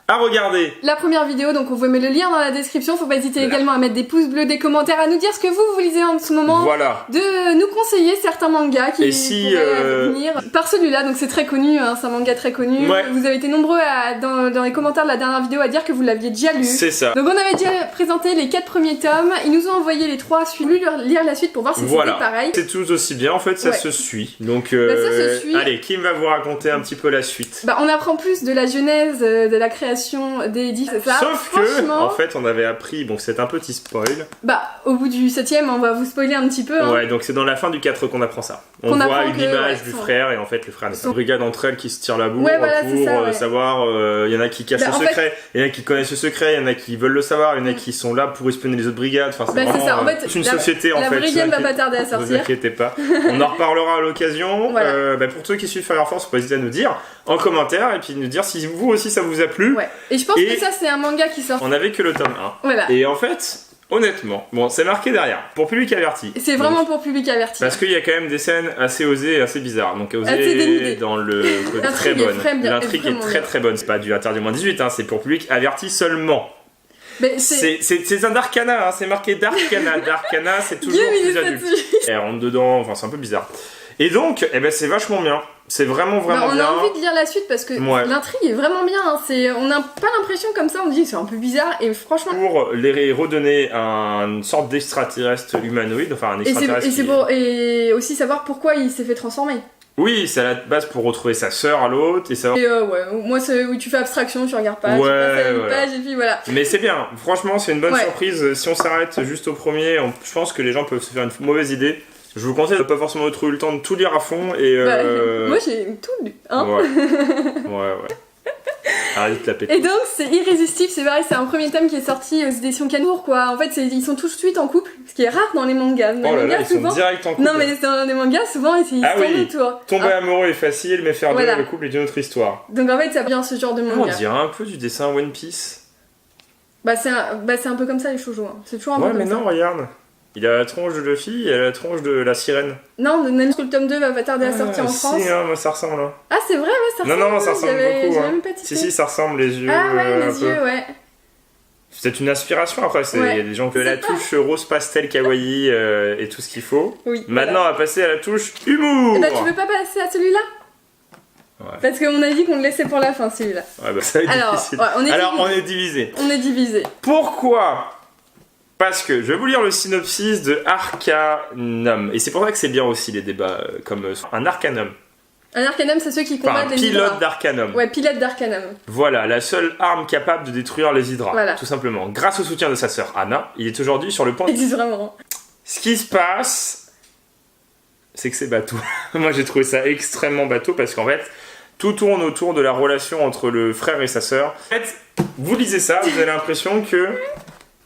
à regarder la première vidéo, donc on vous met le lien dans la description. Faut pas hésiter également à mettre des pouces bleus, des commentaires, à nous dire ce que vous lisez en ce moment. Voilà. De nous conseiller certains mangas qui pourraient venir par celui-là. Donc c'est très connu, hein, c'est un manga très connu. Ouais. Vous avez été nombreux dans les commentaires de la dernière vidéo à dire que vous l'aviez déjà lu. C'est ça. Donc on avait déjà présenté les 4 premiers tomes. Ils nous ont envoyé les 3. Je suis voulu lire la suite pour voir si c'était pareil. C'est tout aussi bien. En fait, ça se suit. Donc ça se suit. allez, qui va vous raconter un petit peu la suite? Bah on apprend plus de la genèse de la création des c'est ça. Sauf que, en fait, on avait appris, bon, c'est un petit spoil. Bah, au bout du 7ème, on va vous spoiler un petit peu. Hein. Ouais, donc c'est dans la fin du 4 qu'on apprend ça. On voit une image du frère, et en fait, le frère n'est pas. Une brigade entre elles qui se tirent la bourre pour savoir. Il y en a qui cachent le secret, il y en a qui connaissent le secret, il y en a qui veulent le savoir, il y en a qui sont là pour espionner les autres brigades. Enfin, c'est vraiment ça. En fait, une société en fait. La brigade va pas tarder à sortir. Ne vous inquiétez pas. On en reparlera à l'occasion. Pour ceux qui suivent Fire Force, faut pas hésiter à nous dire en commentaire et puis nous dire si vous aussi ça vous a plu. Ouais. Et je pense que ça, c'est un manga qui sort. On avait que le tome 1. Voilà. Et en fait, honnêtement, bon, c'est marqué derrière, pour public averti. C'est vraiment pour public averti. Parce qu'il y a quand même des scènes assez osées et assez bizarres. Donc osées dans le côté très bonne. L'intrigue est très très bonne. C'est pas du interdit moins 18, hein, c'est pour public averti seulement. C'est un Darkana, hein, c'est marqué Darkana. Darkana, c'est toujours plus adulte. Elle rentre dedans, enfin c'est un peu bizarre. Et donc, c'est vachement bien. C'est vraiment bien. On a envie de lire la suite parce que l'intrigue est vraiment bien. Hein. On n'a pas l'impression comme ça, on dit que c'est un peu bizarre et franchement... Pour les redonner une sorte d'extraterrestre humanoïde, enfin un extraterrestre... Et aussi savoir pourquoi il s'est fait transformer. Oui, c'est à la base pour retrouver sa sœur à l'autre et savoir... moi c'est où tu fais abstraction, tu regardes pas, tu passes à une page et puis voilà. Mais c'est bien, franchement c'est une bonne surprise. Si on s'arrête juste au premier, je pense que les gens peuvent se faire une mauvaise idée. Je vous conseille de pas forcément trouver le temps de tout lire à fond et moi j'ai tout lu, hein. Ouais. Arrête de la péter. Et donc c'est irrésistible, c'est pareil, c'est un premier tome qui est sorti aux éditions Canour quoi. En fait ils sont tout de suite en couple, ce qui est rare dans les mangas. Ils sont direct en couple. Non mais dans les mangas souvent ils tournent autour. Tomber amoureux est facile, mais faire deux le couple est une autre histoire. Donc en fait ça vient ce genre de manga. On dirait un peu du dessin One Piece. C'est un peu comme ça les shoujo, hein. C'est toujours un peu comme ça. Ouais mais non regarde. Il a la tronche de Luffy et la tronche de la sirène. Non, même que le tome 2 va pas tarder à sortir en France. Si, moi ça ressemble. Hein. Ah, c'est vrai, ça ressemble. Non, ça ressemble beaucoup. Hein. Si, ça ressemble, les yeux. Ah, les yeux, ouais. C'est peut-être une inspiration après, il y a des gens qui ont la touche rose pastel kawaii et tout ce qu'il faut. Oui. Maintenant, on va passer à la touche humour. Tu veux pas passer à celui-là? Ouais. Parce qu'on a dit qu'on le laissait pour la fin, celui-là. Ouais, ça va être difficile. On est divisé. On est divisé. Pourquoi? Parce que je vais vous lire le synopsis de Arcanum. Et c'est pour ça que c'est bien aussi les débats comme un Arcanum. Un Arcanum, c'est ceux qui combattent les hydras. Pilote d'Arcanum. Ouais, pilote d'Arcanum. Voilà, la seule arme capable de détruire les hydras. Tout simplement. Grâce au soutien de sa sœur Anna, il est aujourd'hui sur le point... Ils disent vraiment. Ce qui se passe, c'est que c'est bateau. Moi j'ai trouvé ça extrêmement bateau parce qu'en fait, tout tourne autour de la relation entre le frère et sa sœur. En fait, vous lisez ça, vous avez l'impression que...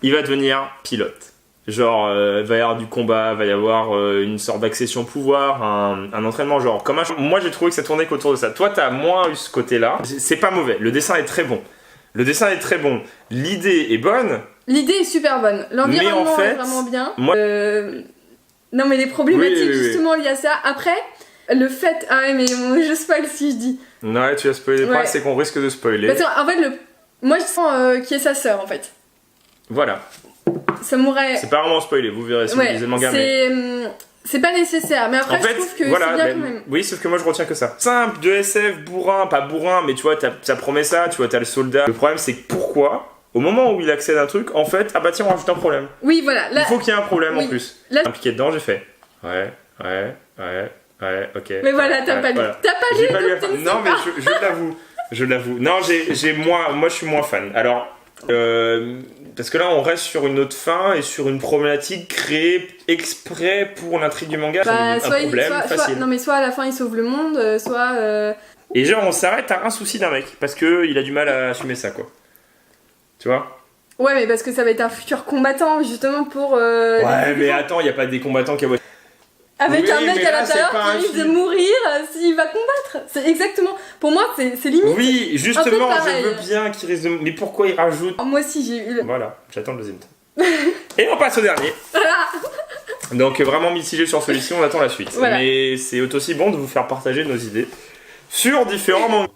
il va devenir pilote. Genre, il va y avoir du combat, il va y avoir une sorte d'accession au pouvoir, un entraînement, genre comme moi j'ai trouvé que ça tournait qu'autour de ça. Toi, t'as moins eu ce côté-là. C'est pas mauvais, le dessin est très bon. L'idée est bonne. L'idée est super bonne. L'environnement est vraiment bien. Non, mais les problématiques justement liées à ça. Après, le fait... Ah ouais, mais je spoil si je dis. Ouais, tu vas spoiler. Le problème, c'est qu'on risque de spoiler. Parce qu'en fait, moi je sens qui est sa sœur en fait. Voilà. Samouraï. C'est pas vraiment spoilé, vous verrez si vous lisez le manga. C'est pas nécessaire, mais après je trouve que c'est bien quand même. Oui, sauf que moi je retiens que ça. Simple, de SF, bourrin, pas bourrin, mais tu vois, ça promet ça, tu vois, t'as le soldat. Le problème c'est que pourquoi, au moment où il accède à un truc, en fait, ah bah tiens, on rajoute un problème. Oui, voilà. Là, il faut qu'il y ait un problème en plus. Là... Impliqué dedans, j'ai fait. Ouais, ok. Mais voilà, t'as pas lu. Voilà. T'as pas lu. Non, mais je l'avoue. Non, moi je suis moins fan. Alors. Parce que là on reste sur une autre fin et sur une problématique créée exprès pour l'intrigue du manga. Un problème facile. Non mais soit à la fin il sauve le monde, soit... Et genre on s'arrête à un souci d'un mec parce qu'il a du mal à assumer ça quoi. Tu vois? Ouais mais parce que ça va être un futur combattant justement pour... ouais mais attends, il n'y a pas des combattants qui... Avec un mec à l'intérieur qui risque de mourir s'il va combattre. C'est exactement... Pour moi, c'est limite. Oui, justement, je veux bien qu'il risque de... Mais pourquoi il rajoute... Moi aussi, j'ai eu... Voilà, j'attends le deuxième temps. Et on passe au dernier. Voilà. Donc, vraiment mitigé sur celui-ci, on attend la suite. Voilà. Mais c'est aussi bon de vous faire partager nos idées sur différents mangas.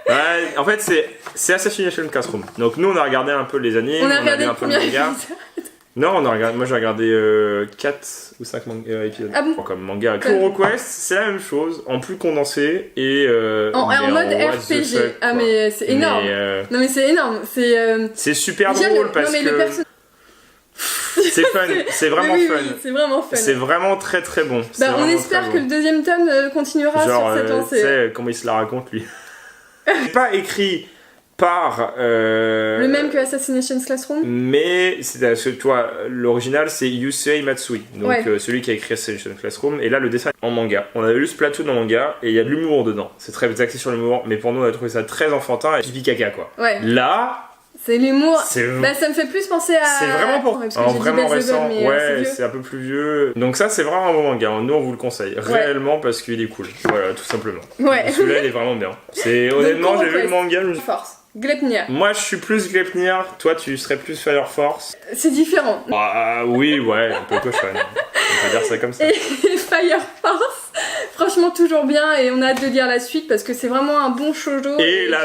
Ouais, en fait, c'est Assassination Classroom. Donc nous, on a regardé un peu les animes, on a regardé un peu le manga. Non, moi j'ai regardé 4 ou 5 épisodes. Ah bon? Comme manga. Pull Request, c'est la même chose, en plus condensé et en mode RPG. Fuck, mais c'est énorme. Non mais c'est énorme. C'est super drôle parce que c'est fun, c'est vraiment fun. Oui, c'est vraiment fun. C'est vraiment très très bon. On espère que le deuxième tome continuera sur cette lancée. Tu sais comment il se la raconte lui. C'est pas écrit par le même que Assassination Classroom, mais c'est toi l'original c'est Yusei Matsui, donc celui qui a écrit Assassination Classroom, et là le dessin en manga. On a lu Splatoon en manga et il y a de l'humour dedans. C'est très axé sur l'humour, mais pour nous on a trouvé ça très enfantin et pipi caca quoi. Ouais. Là c'est l'humour. Ça me fait plus penser à. C'est vraiment pour. Vraiment récent. C'est un peu plus vieux. Donc ça, c'est vraiment un bon manga. Nous, on vous le conseille réellement parce qu'il est cool. Voilà, tout simplement. Ouais. Celui-là, il est vraiment bien. Honnêtement, j'ai vu le manga. Force. Gleipnir. Moi, je suis plus Gleipnir. Toi, tu serais plus Fire Force. C'est différent. Oui, ouais, un peu cochon. On peut dire ça comme ça. Et Fire Force, franchement, toujours bien. Et on a hâte de lire la suite parce que c'est vraiment un bon shoujo. Et la